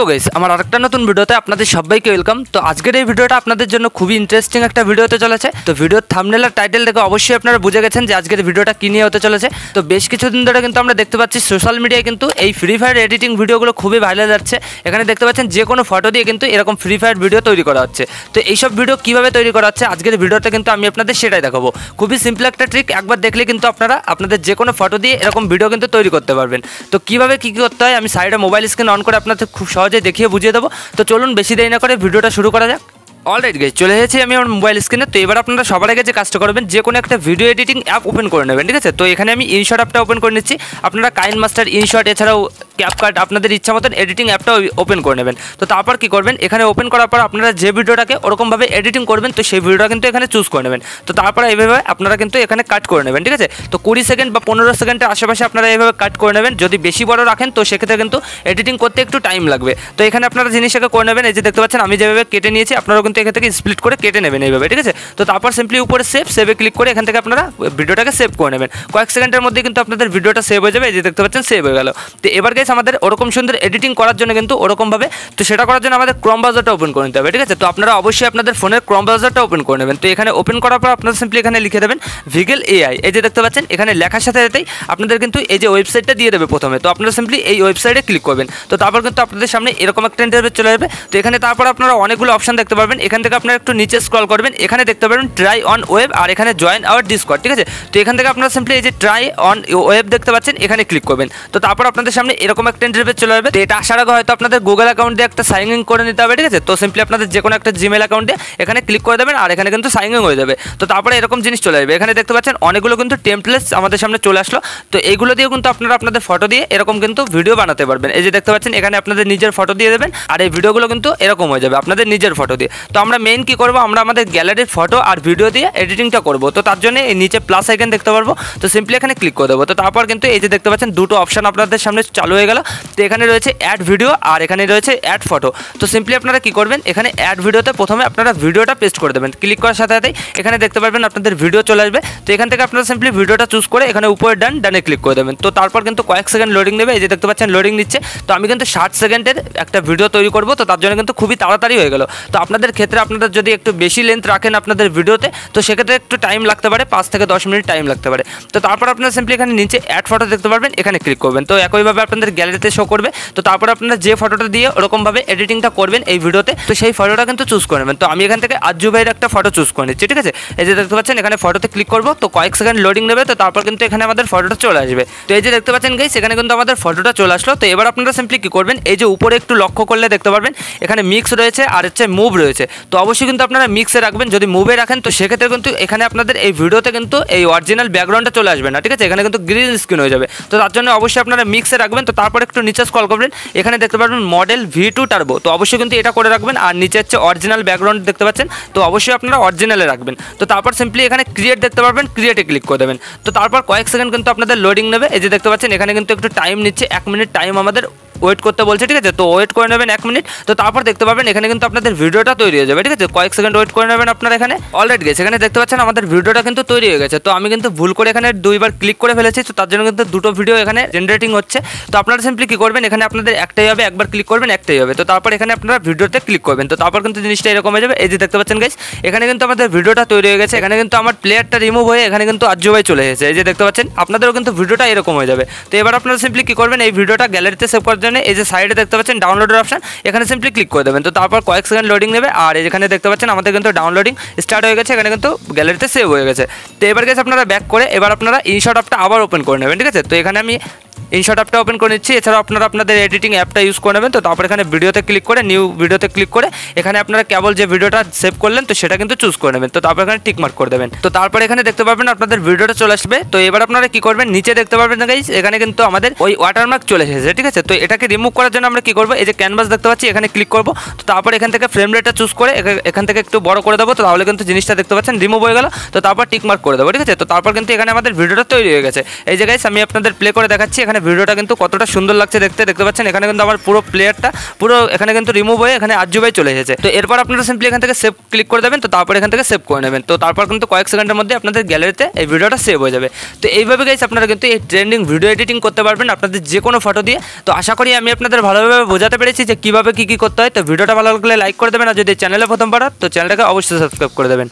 তো গাইস আমার আরেকটা নতুন ভিডিওতে আপনাদের সবাইকে ওয়েলকাম। তো আজকের এই ভিডিওটা আপনাদের জন্য খুবই ইন্টারেস্টিং একটা ভিডিও হতে চলেছে। তো ভিডিওর থাম্বনেল আর টাইটেল দেখে অবশ্যই আপনারা বুঝে গেছেন যে আজকের ভিডিওটা কি নিয়ে হতে চলেছে। তো বেশ কিছুদিন ধরে কিন্তু আমরা দেখতে পাচ্ছি সোশ্যাল মিডিয়ায় কিন্তু এই ফ্রি ফায়ার এডিটিং ভিডিওগুলো খুবই ভাইরাল যাচ্ছে। এখানে দেখতে পাচ্ছেন যে কোনো ফটো দিয়ে কিন্তু এরকম ফ্রি ফায়ার ভিডিও তৈরি করা হচ্ছে। তো এইসব ভিডিও কীভাবে তৈরি করা হচ্ছে আজকের ভিডিওতে কিন্তু আমি আপনাদের সেটাই দেখাবো। খুবই সিম্পল একটা ট্রিক, একবার দেখলে কিন্তু আপনারা আপনাদের যে কোনো ফটো দিয়ে এরকম ভিডিও কিন্তু তৈরি করতে পারবেন। তো কীভাবে কী করতে হয় আমি সাইডে মোবাইল স্ক্রিন অন করে আপনাদের খুব সহজে দেখিয়ে বুঝিয়ে দেবো। তো চলুন বেশি দেরি না করে ভিডিওটা শুরু করা যাক। অলরাইট গাইস, চলে এসেছি আমি আমার মোবাইল স্ক্রিনে। তো এবার আপনারা সবার আগে যে কাজটা করবেন যে কোনো একটা ভিডিও এডিটিং অ্যাপ ওপেন করে নেবেন, ঠিক আছে। তো এখানে আমি ইনশট অ্যাপটা ওপেন করে নিচ্ছি। আপনারা কাইনমাস্টার, ইনশট এছাড়াও ক্যাপকাট আপনাদের ইচ্ছা মতন এডিটিং অ্যাপটা ওপেন করে নেবেন। তো তারপর কী করবেন, এখানে ওপেন করার পর আপনারা যে ভিডিওটাকে ওরকমভাবে এডিটিং করবেন তো সেই ভিডিওটা কিন্তু এখানে চুজ করে নেবেন। তো তারপর এইভাবে আপনারা কিন্তু এখানে কাট করে নেবেন, ঠিক আছে। তো 20 সেকেন্ড বা 15 সেকেন্ডের আশেপাশে আপনারা এইভাবে কাট করে নেবেন। যদি বেশি বড় রাখেন তো সেক্ষেত্রে কিন্তু এডিটিং করতে একটু টাইম লাগবে। তো এখানে আপনারা জিনিসটাকে করে নেবেন। এই যে দেখতে পাচ্ছেন আমি যেভাবে কেটে নিয়েছি আপনারাও কিন্তু এখান থেকে স্প্লিট করে কেটে নেবেন এইভাবে, ঠিক আছে। তো তারপর সিম্পলি উপরে সেভে ক্লিক করে এখান থেকে আপনারা ভিডিওটাকে সেভ করে নেবেন। কয়েক সেকেন্ডের মধ্যে কিন্তু আপনাদের ভিডিওটা সেভ হয়ে যাবে। এই যে দেখতে পাচ্ছেন সেভ হয়ে গেল। তো এবার গাইস আমাদের ওরকম সুন্দর এডিটিং করার জন্য কিন্তু ওরকমভাবে তো সেটা করার জন্য আমাদের ক্রোম ব্রাউজারটা ওপেন করে নিতে হবে, ঠিক আছে। তো আপনারা অবশ্যই আপনাদের ফোনের ক্রোম ব্রাউজারটা ওপেন করে নেবেন। তো এখানে ওপেন করার পর আপনারা সিম্পলি এখানে লিখে দেবেন ভিগেল এআই। এই যে দেখতে পাচ্ছেন এখানে লেখার সাথে সাথেই আপনাদের কিন্তু এই যে ওয়েবসাইটটা দিয়ে দেবে প্রথমে। তো আপনারা সিম্পলি এই ওয়েবসাইটে ক্লিক করবেন। তো তারপর কিন্তু আপনাদের সামনে এরকম একটা ইন্টারফেস চলে যাবে। তো এখানে তারপর আপনারা অনেকগুলো অপশন দেখতে পারবেন। এখান থেকে আপনারা একটু নিচে স্ক্রল করবেন, এখানে দেখতে পারবেন ট্রাই অন ওয়েব আর এখানে জয়েন আওয়ার ডিসকর্ড, ঠিক আছে। তো এখান থেকে আপনারা সিম্পলি এই যে ট্রাই অন ওয়েব দেখতে পাচ্ছেন এখানে ক্লিক করবেন। তো তারপর আপনাদের সামনে এরকম একটা ইন্টারফেস চলে যাবে। তো এটা আসার আগে হয়তো আপনাদের গুগল অ্যাকাউন্ট দিয়ে একটা সাইন ইন করে নিতে হবে, ঠিক আছে। তো সিম্পলি আপনাদের যে কোনো একটা জিমেল অ্যাকাউন্টে এখানে ক্লিক করে দেবেন আর এখানে কিন্তু সাইন ইন হয়ে যাবে। তো তারপরে এরকম জিনিস চলে যাবে। এখানে দেখতে পাচ্ছেন অনেকগুলো কিন্তু টেমপ্লেটস আমাদের সামনে চলে আসলো। তো এইগুলো দিয়েও কিন্তু আপনারা আপনাদের ফটো দিয়ে এরকম কিন্তু ভিডিও বানাতে পারবেন। এই যে দেখতে পাচ্ছেন এখানে আপনাদের নিজের ফটো দিয়ে দেবেন আর এই ভিডিওগুলো কিন্তু এরকম হয়ে যাবে আপনাদের নিজের ফটো দিয়ে। তো আমরা মেইন কী করবো, আমরা আমাদের গ্যালারির ফটো আর ভিডিও দিয়ে এডিটিংটা করবো। তো তার জন্য এই নিচে প্লাস আইকন দেখতে পারবো। তো সিম্পলি এখানে ক্লিক করে দেবো। তো তারপর কিন্তু এই যে দেখতে পাচ্ছেন দুটো অপশন আপনাদের সামনে চালু হয়ে গেল। তো এখানে রয়েছে অ্যাড ভিডিও আর এখানে রয়েছে অ্যাড ফটো। তো সিম্পলি আপনারা কী করবেন, এখানে অ্যাড ভিডিওতে প্রথমে আপনারা ভিডিওটা পেস্ট করে দেবেন। ক্লিক করার সাথে সাথেই এখানে দেখতে পারবেন আপনাদের ভিডিও চলে আসবে। তো এখান থেকে আপনারা সিম্পলি ভিডিওটা চুজ করে এখানে উপরে ডানে ক্লিক করে দেবেন। তো তারপর কিন্তু কয়েক সেকেন্ড লোডিং নেবে। এই যে দেখতে পাচ্ছেন লোডিং নিচ্ছে। তো আমি কিন্তু 60 সেকেন্ডের একটা ভিডিও তৈরি করবো। তো তার জন্য কিন্তু খুবই তাড়াতাড়ি হয়ে গেল। তো আপনাদের ক্ষেত্রে আপনাদের যদি একটু বেশি লেন্থ রাখেন আপনাদের ভিডিওতে তো সেক্ষেত্রে একটু টাইম লাগতে পারে, 5 থেকে 10 মিনিট টাইম লাগতে পারে। তো তারপর আপনারা সিম্পলি এখানে নিচে অ্যাড ফটো দেখতে পারবেন, এখানে ক্লিক করবেন। তো একইভাবে আপনাদের গ্যালারিতে শো করবে। তো তারপর আপনারা যে ফটোটা দিয়ে ওরকমভাবে এডিটিংটা করবেন এই ভিডিওতে তো সেই ফটোটা কিন্তু চুজ করে নেবেন। তো আমি এখান থেকে আজ্জু ভাইয়ের একটা ফটো চুজ করে নিচ্ছি, ঠিক আছে। এই যে দেখতে পাচ্ছেন এখানে ফটোতে ক্লিক করবো। তো কয়েক সেকেন্ড লোডিং নেবে। তো তারপর কিন্তু এখানে আমাদের ফটোটা চলে আসবে। তো এই যে দেখতে পাচ্ছেন গাইস এখানে কিন্তু আমাদের ফটোটা চলে আসলো। তো এবার আপনারা সিম্পলি কী করবেন, এই যে উপরে একটু লক্ষ্য করলে দেখতে পারবেন এখানে মিক্স রয়েছে আর হচ্ছে মুভ রয়েছে। তো অবশ্যই কিন্তু আপনারা মিক্সে রাখবেন। যদি মুভে রাখেন তো সেক্ষেত্রে কিন্তু এখানে আপনাদের এই ভিডিওতে কিন্তু এই অরিজিনাল ব্যাকগ্রাউন্ডটা চলে আসবে না, ঠিক আছে। এখানে কিন্তু গ্রিন স্ক্রিন হয়ে যাবে। তো তার জন্য অবশ্যই আপনারা মিক্সে রাখবেন। তো তারপর একটু নিচে স্ক্রল করবেন, এখানে দেখতে পারবেন মডেল V2 টার্বো। তো অবশ্যই কিন্তু এটা করে রাখবেন। আর নিচে হচ্ছে অরিজিনাল ব্যাকগ্রাউন্ড দেখতে পাচ্ছেন। তো অবশ্যই আপনারা অরিজিনালে রাখবেন। তো তারপর সিম্পলি এখানে ক্রিয়েট দেখতে পারবেন, ক্রিয়েটে ক্লিক করে দেবেন। তো তারপর কয়েক সেকেন্ড কিন্তু আপনাদের লোডিং নেবে। এই যে দেখতে পাচ্ছেন এখানে কিন্তু একটু টাইম নিচ্ছে, 1 মিনিট টাইম আমাদের ওয়েট করতে বলছে, ঠিক আছে। তো ওয়েট করে নেবেন 1 মিনিট। তো তারপর দেখতে পাবেন এখানে কিন্তু আপনাদের ভিডিওটা তৈরি হয়ে যাবে, ঠিক আছে। কয়েক সেকেন্ড ওয়েট করে নেবেন আপনারা এখানে। অলরেডি গেছে এখানে দেখতে পাচ্ছেন আমাদের ভিডিওটা কিন্তু তৈরি হয়ে গেছে। তো আমি কিন্তু ভুল করে এখানে 2বার ক্লিক করে ফেলেছি। তো তার জন্য কিন্তু দুটো ভিডিও এখানে জেনারেটিং হচ্ছে। তো আপনারা সিম্পলি কী করবেন, এখানে আপনাদের একটাই হবে, একবার ক্লিক করবেন একটাই হবে। তো তারপর এখানে আপনারা ভিডিওতে ক্লিক করবেন। তো তারপর কিন্তু জিনিসটা এরকম হয়ে যাবে। এই যে দেখতে পাচ্ছেন গাইস এখানে কিন্তু আমাদের ভিডিওটা তৈরি হয়ে গেছে। এখানে কিন্তু আমার প্লেয়ারটা রিমুভ হয়ে এখানে কিন্তু আজ্জু ভাই চলে এসেছে। এই যে দেখতে পাচ্ছেন আপনাদেরও কিন্তু ভিডিওটা এরকম হয়ে যাবে। তো এবার আপনারা সিম্পলি কী করবেন, এই ভিডিওটা গ্যালারিতে সেভ করার জন্য এই যে সাইডে দেখতে পাচ্ছেন ডাউনলোডের অপশন, এখানে সিম্পলি ক্লিক করে দেবেন। তো তারপর কয়েক সেকেন্ড লোডিং নেবে আর এখানে দেখতে পাচ্ছেন আমাদের কিন্তু ডাউনলোডিং স্টার্ট হয়ে গেছে। এখানে কিন্তু গ্যালারিতে সেভ হয়ে গেছে। তো এবার গেছে আপনারা ব্যাক করে এবার আপনারা ইনশট অ্যাপটা আবার ওপেন করে নেবেন, ঠিক আছে। তো এখানে আমি ইনশট অ্যাপটা ওপেন করে নিচ্ছি। এছাড়াও আপনারা আপনাদের এডিটিং অ্যাপটা ইউজ করে নেবেন। তো তারপর এখানে ভিডিওতে ক্লিক করে নিউ ভিডিওতে ক্লিক করে এখানে আপনারা কেবল যে ভিডিওটা সেভ করলেন তো সেটা কিন্তু চুজ করে নেবেন। তো তারপর এখানে টিক মার্ক করে দেবেন। তো তারপর এখানে দেখতে পাবেন আপনাদের ভিডিওটা চলে আসবে। তো এবার আপনারা কি করবেন, নিচে দেখতে পাবেন গাইস এখানে কিন্তু আমাদের ওই ওয়াটারমার্ক চলে এসেছে, ঠিক আছে। তো এটাকে রিমুভ করার জন্য আমরা কি করবো, এই যে ক্যানভাস দেখতে পাচ্ছি এখানে ক্লিক করবো। তো তারপর এখান থেকে ফ্রেম রেটটা চুজ করে এখান থেকে একটু বড় করে দেবো। তো তাহলে কিন্তু জিনিসটা দেখতে পাচ্ছেন রিমুভ হয়ে গেল। তো তারপর টিক মার্ক করে দেবো, ঠিক আছে। তো তারপর কিন্তু এখানে আমাদের ভিডিওটা তৈরি হয়ে গেছে। এই যে গাইস আমি আপনাদের প্লে করে দেখাচ্ছি। এখানে ভিডিওটা কিন্তু কতটা সুন্দর লাগছে দেখতে পাচ্ছেন। এখানে কিন্তু আমার পুরো প্লেয়ারটা পুরো এখানে কিন্তু রিমুভ হয়ে এখানে আরজু ভাই চলে এসেছে। তো এরপর আপনারা সিম্পলি এখান থেকে সেভ ক্লিক করে দেবেন। তো তারপর এখান থেকে সেভ করে নেবেন। তো তারপর কিন্তু কয়েক সেকেন্ডের মধ্যে আপনাদের গ্যালারিতে এই ভিডিওটা সেভ হয়ে যাবে। তো এইভাবে গাইস আপনারা কিন্তু এই ট্রেন্ডিং ভিডিও এডিটিং করতে পারবেন আপনাদের যে কোনো ফটো দিয়ে। তো আশা করি আমি আপনাদের ভালোভাবে বোঝাতে পেরেছি যে কীভাবে কী করতে হয়। তো ভিডিওটা ভালো লাগলে লাইক করে দেবেন, আর যদি চ্যানেলে প্রথমবার তো চ্যানেলটাকে অবশ্যই সাবস্ক্রাইব করে দেবেন।